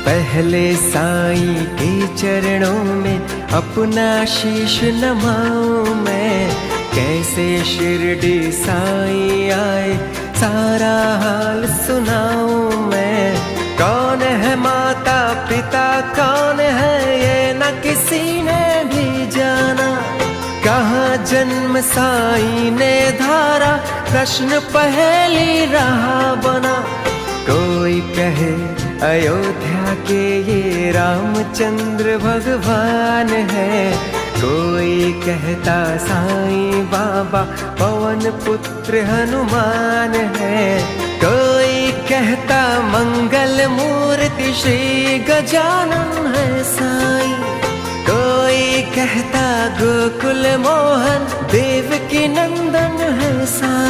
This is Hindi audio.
पहले साईं के चरणों में अपना शीश नमाऊं मैं। कैसे शिरडी साईं आए सारा हाल सुनाऊं मैं। कौन है माता पिता कौन है ये न किसी ने भी जाना। कहाँ जन्म साईं ने धारा प्रश्न पहेली रहा बना। कोई कहे अयोध्या के ये रामचंद्र भगवान है। कोई कहता साईं बाबा पवन पुत्र हनुमान है। कोई कहता मंगल मूर्ति श्री गजानन है साईं। कोई कहता गोकुल मोहन देवकी नंदन है साईं।